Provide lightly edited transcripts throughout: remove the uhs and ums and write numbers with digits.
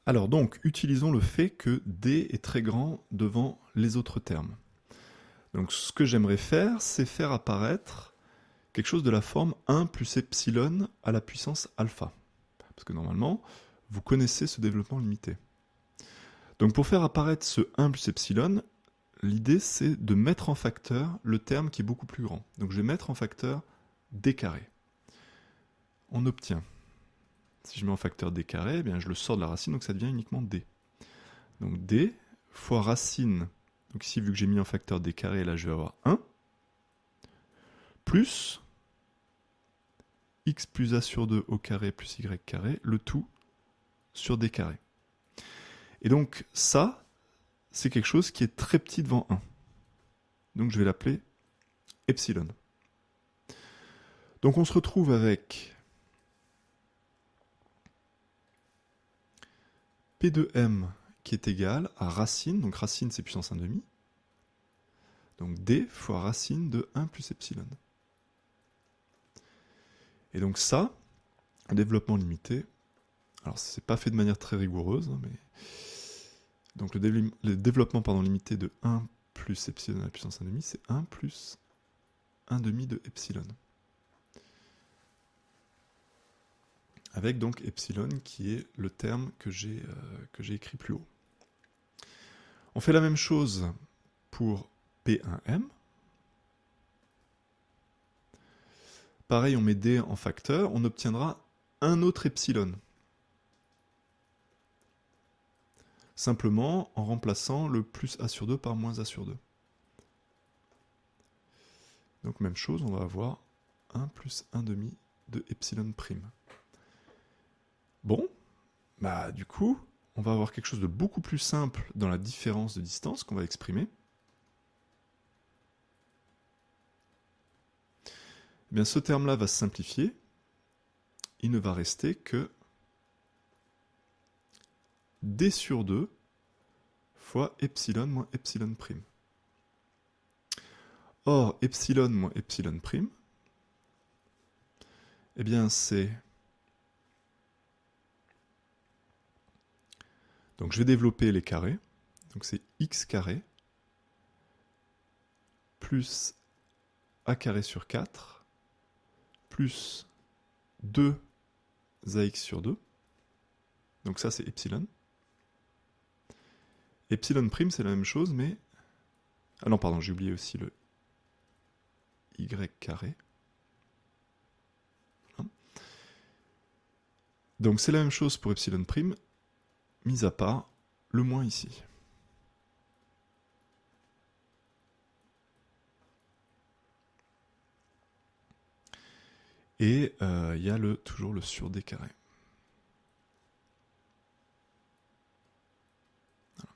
Alors donc, utilisons le fait que D est très grand devant les autres termes. Donc ce que j'aimerais faire, c'est faire apparaître quelque chose de la forme 1 plus epsilon à la puissance alpha. Parce que normalement, vous connaissez ce développement limité. Donc pour faire apparaître ce 1 plus epsilon, l'idée c'est de mettre en facteur le terme qui est beaucoup plus grand. Donc je vais mettre en facteur D carré. On obtient, si je mets en facteur D carré, eh bien je le sors de la racine, donc ça devient uniquement D. Donc D fois racine, donc ici vu que j'ai mis en facteur D carré, là je vais avoir 1, plus x plus a sur 2 au carré plus y carré, le tout sur D carré. Et donc ça, c'est quelque chose qui est très petit devant 1. Donc je vais l'appeler epsilon. Donc on se retrouve avec P de m qui est égal à racine, donc racine c'est puissance 1,5, donc D fois racine de 1 plus epsilon. Et donc ça, développement limité, alors c'est pas fait de manière très rigoureuse, hein, mais donc le développement limité de 1 plus epsilon à la puissance 1,5, c'est 1 plus 1,5 de epsilon. Avec donc epsilon qui est le terme que j'ai écrit plus haut. On fait la même chose pour P1m. Pareil, on met D en facteur, on obtiendra un autre epsilon. Simplement en remplaçant le plus A sur 2 par moins A sur 2. Donc même chose, on va avoir 1 plus 1,5 de epsilon prime. Bon, bah du coup, on va avoir quelque chose de beaucoup plus simple dans la différence de distance qu'on va exprimer. Eh bien, ce terme-là va se simplifier. Il ne va rester que D sur 2 fois epsilon moins epsilon prime. Or, epsilon moins epsilon prime, eh bien c'est... Donc je vais développer les carrés. Donc c'est x carré plus a carré sur 4 plus 2 ax sur 2. Donc ça c'est epsilon. Epsilon prime c'est la même chose, mais... Ah non, pardon, j'ai oublié aussi le y carré. Voilà. Donc c'est la même chose pour epsilon prime, mis à part le moins ici. Et il y a toujours le sur d carré. Voilà.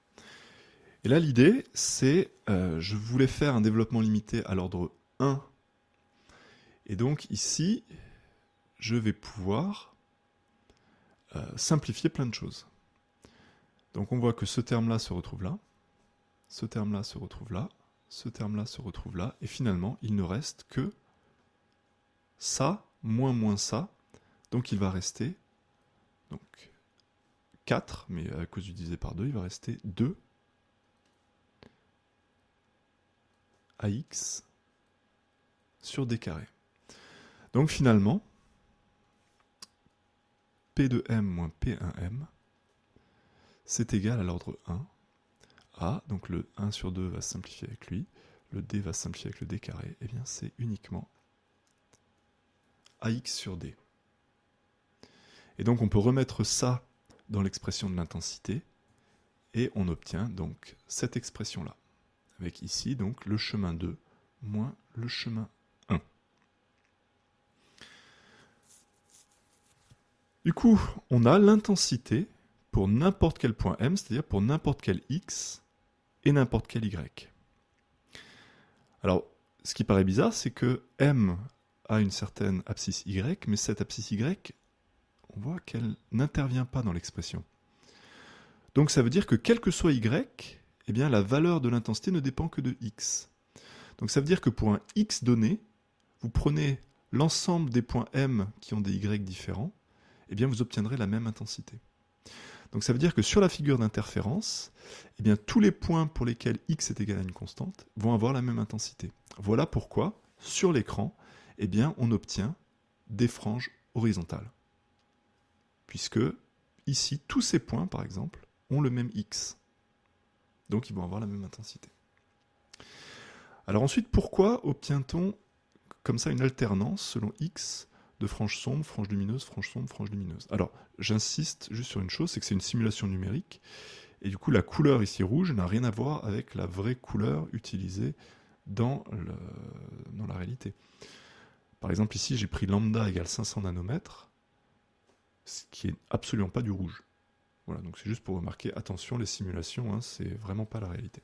Et là l'idée c'est, je voulais faire un développement limité à l'ordre 1. Et donc ici, je vais pouvoir simplifier plein de choses. Donc on voit que ce terme-là se retrouve là, ce terme-là se retrouve là, ce terme-là se retrouve là, et finalement, il ne reste que ça, moins ça, donc il va rester donc 4, mais à cause du divisé par 2, il va rester 2 ax sur d carré. Donc finalement, P de m moins P1m, c'est égal à l'ordre 1 à, donc le 1 sur 2 va se simplifier avec lui, le d va se simplifier avec le d carré, et bien c'est uniquement ax sur d. Et donc on peut remettre ça dans l'expression de l'intensité, et on obtient donc cette expression-là, avec ici donc le chemin 2 moins le chemin 1. Du coup, on a l'intensité pour n'importe quel point m, c'est-à-dire pour n'importe quel x et n'importe quel y. Alors, ce qui paraît bizarre, c'est que m a une certaine abscisse y, mais cette abscisse y, on voit qu'elle n'intervient pas dans l'expression. Donc ça veut dire que quel que soit y, eh bien, la valeur de l'intensité ne dépend que de x. Donc ça veut dire que pour un x donné, vous prenez l'ensemble des points m qui ont des y différents, eh bien vous obtiendrez la même intensité. Donc ça veut dire que sur la figure d'interférence, eh bien, tous les points pour lesquels x est égal à une constante vont avoir la même intensité. Voilà pourquoi, sur l'écran, eh bien, on obtient des franges horizontales. Puisque, ici, tous ces points, par exemple, ont le même x. Donc ils vont avoir la même intensité. Alors ensuite, pourquoi obtient-on comme ça une alternance selon x de franges sombres, franges lumineuses, franges sombres, franges lumineuses? Alors, j'insiste juste sur une chose, c'est que c'est une simulation numérique, et du coup la couleur ici rouge n'a rien à voir avec la vraie couleur utilisée dans la réalité. Par exemple ici j'ai pris lambda égale 500 nanomètres, ce qui est absolument pas du rouge. Voilà, donc c'est juste pour remarquer, attention, les simulations, hein, c'est vraiment pas la réalité.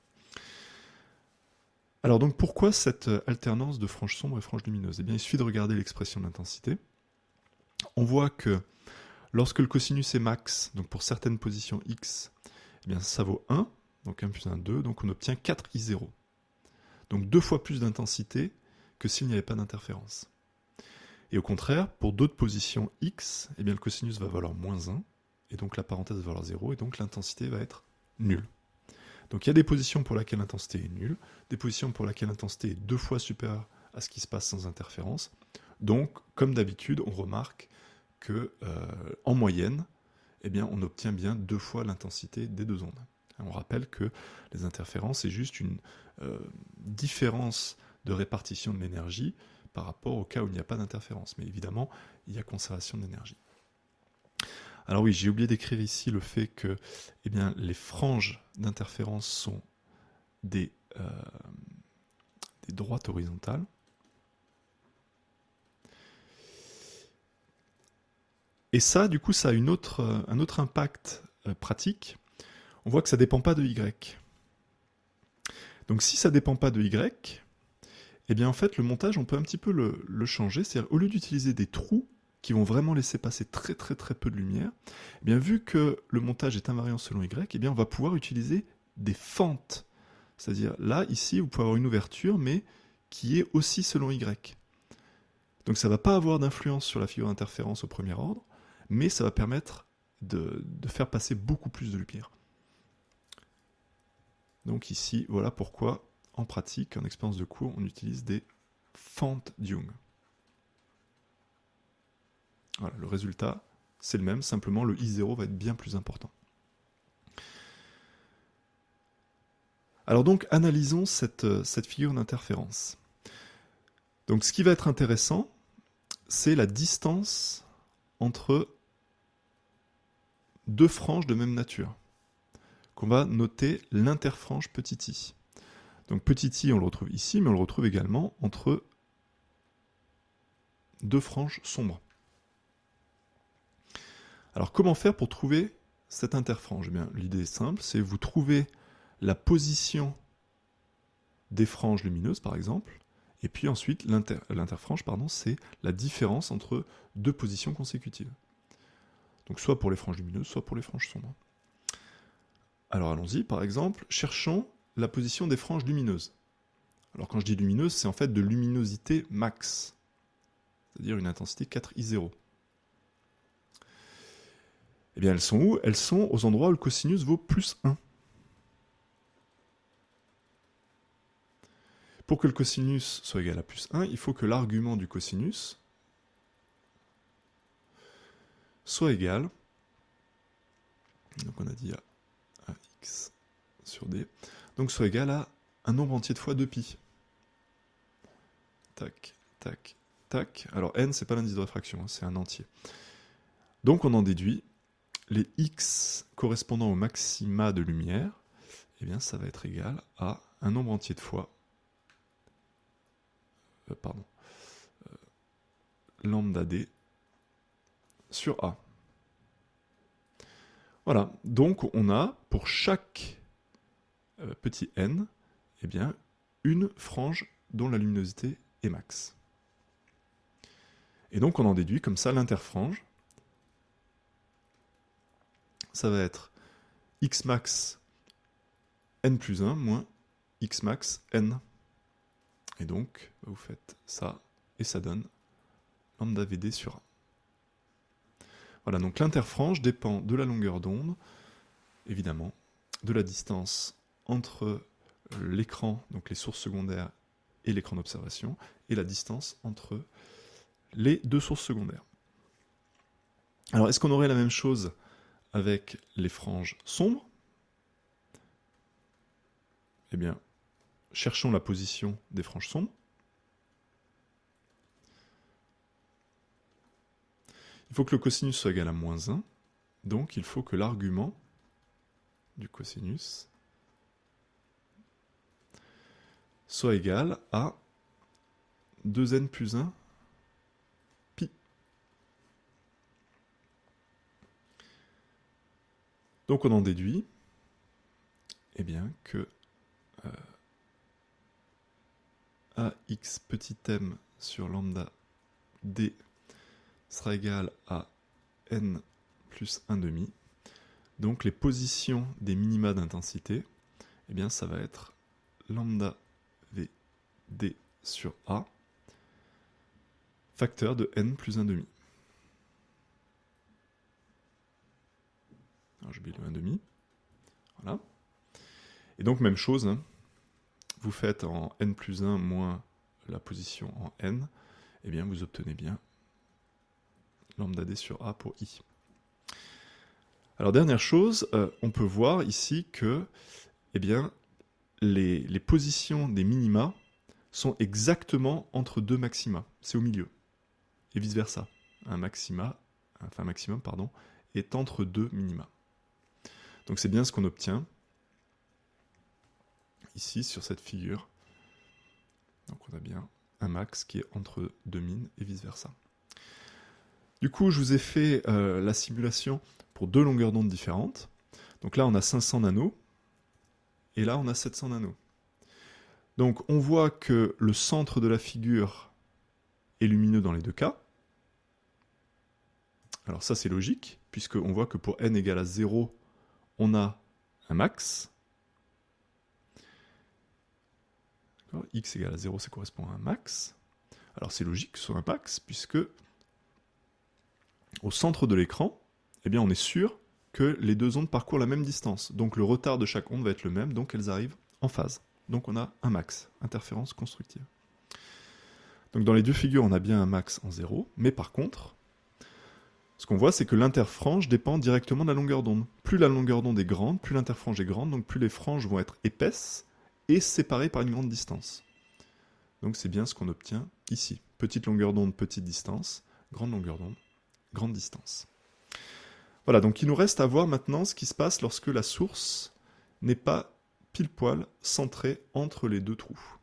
Alors donc pourquoi cette alternance de franges sombres et franges lumineuses? Eh bien il suffit de regarder l'expression d'intensité. On voit que lorsque le cosinus est max, donc pour certaines positions x, eh bien ça vaut 1, donc 1 plus 1, 2, donc on obtient 4i0. Donc 2 fois plus d'intensité que s'il n'y avait pas d'interférence. Et au contraire, pour d'autres positions x, eh bien le cosinus va valoir moins 1, et donc la parenthèse va valoir 0, et donc l'intensité va être nulle. Donc il y a des positions pour lesquelles l'intensité est nulle, des positions pour lesquelles l'intensité est 2 fois supérieure à ce qui se passe sans interférence. Donc, comme d'habitude, on remarque que, en moyenne, eh bien, on obtient bien 2 fois l'intensité des deux ondes. On rappelle que les interférences, c'est juste une différence de répartition de l'énergie par rapport au cas où il n'y a pas d'interférence. Mais évidemment, il y a conservation d'énergie. Alors oui, j'ai oublié d'écrire ici le fait que eh bien, les franges d'interférence sont des droites horizontales. Et ça, du coup, ça a un autre impact pratique. On voit que ça ne dépend pas de Y. Donc si ça ne dépend pas de Y, eh bien en fait, le montage, on peut un petit peu le changer. C'est-à-dire, au lieu d'utiliser des trous qui vont vraiment laisser passer très très très peu de lumière, eh bien vu que le montage est invariant selon Y, eh bien on va pouvoir utiliser des fentes. C'est-à-dire, là, ici, vous pouvez avoir une ouverture, mais qui est aussi selon Y. Donc ça ne va pas avoir d'influence sur la figure d'interférence au premier ordre, mais ça va permettre de faire passer beaucoup plus de lumière. Donc ici, voilà pourquoi, en pratique, en expérience de cours, on utilise des fentes Young. Voilà, le résultat, c'est le même, simplement le I0 va être bien plus important. Alors donc, analysons cette figure d'interférence. Donc ce qui va être intéressant, c'est la distance entre deux franges de même nature, qu'on va noter l'interfrange petit i. Donc petit i, on le retrouve ici, mais on le retrouve également entre deux franges sombres. Alors comment faire pour trouver cette interfrange? Eh bien, l'idée est simple, c'est vous trouvez la position des franges lumineuses, par exemple, et puis ensuite l'interfrange, c'est la différence entre deux positions consécutives. Donc soit pour les franges lumineuses, soit pour les franges sombres. Alors allons-y, par exemple, cherchons la position des franges lumineuses. Alors quand je dis lumineuse, c'est en fait de luminosité max, c'est-à-dire une intensité 4i0. Eh bien, elles sont où? Elles sont aux endroits où le cosinus vaut plus 1. Pour que le cosinus soit égal à plus 1, il faut que l'argument du cosinus soit égal, donc on a dit à x sur d, donc soit égal à un nombre entier de fois 2π. Tac, tac, tac. Alors n, c'est pas l'indice de réfraction, hein, c'est un entier. Donc on en déduit les x correspondant au maxima de lumière, eh bien ça va être égal à un nombre entier de fois lambda d sur A. Voilà, donc on a pour chaque petit n, eh bien, une frange dont la luminosité est max. Et donc on en déduit comme ça l'interfrange. Ça va être x max n plus 1 moins x max n. Et donc vous faites ça et ça donne lambda vd sur A. Voilà, donc l'interfrange dépend de la longueur d'onde, évidemment, de la distance entre l'écran, donc les sources secondaires, et l'écran d'observation, et la distance entre les deux sources secondaires. Alors, est-ce qu'on aurait la même chose avec les franges sombres? Eh bien, cherchons la position des franges sombres. Il faut que le cosinus soit égal à moins 1, donc il faut que l'argument du cosinus soit égal à 2n plus 1 pi. Donc on en déduit eh bien, que ax petit m sur lambda d sera égal à n plus 1 demi. Donc les positions des minima d'intensité, eh bien ça va être lambda v d sur a, facteur de n plus 1 demi. Alors je mets le 1 demi. Voilà. Et donc même chose, hein, vous faites en n plus 1 moins la position en n, et bien vous obtenez bien lambda d sur a pour i. Alors dernière chose, on peut voir ici que eh bien, les positions des minima sont exactement entre deux maxima, c'est au milieu, et vice versa. Un maximum est entre deux minima. Donc c'est bien ce qu'on obtient ici sur cette figure. Donc on a bien un max qui est entre deux mines et vice versa. Du coup, je vous ai fait la simulation pour deux longueurs d'onde différentes. Donc là, on a 500 nanos, et là, on a 700 nanos. Donc on voit que le centre de la figure est lumineux dans les deux cas. Alors ça, c'est logique, puisqu'on voit que pour n égale à 0, on a un max. X égale à 0, ça correspond à un max. Alors c'est logique que ce soit un max, puisque au centre de l'écran, eh bien, on est sûr que les deux ondes parcourent la même distance. Donc le retard de chaque onde va être le même, donc elles arrivent en phase. Donc on a un max, interférence constructive. Donc dans les deux figures, on a bien un max en 0, mais par contre, ce qu'on voit, c'est que l'interfrange dépend directement de la longueur d'onde. Plus la longueur d'onde est grande, plus l'interfrange est grande, donc plus les franges vont être épaisses et séparées par une grande distance. Donc c'est bien ce qu'on obtient ici. Petite longueur d'onde, petite distance, grande longueur d'onde, grande distance. Voilà, donc il nous reste à voir maintenant ce qui se passe lorsque la source n'est pas pile poil centrée entre les deux trous.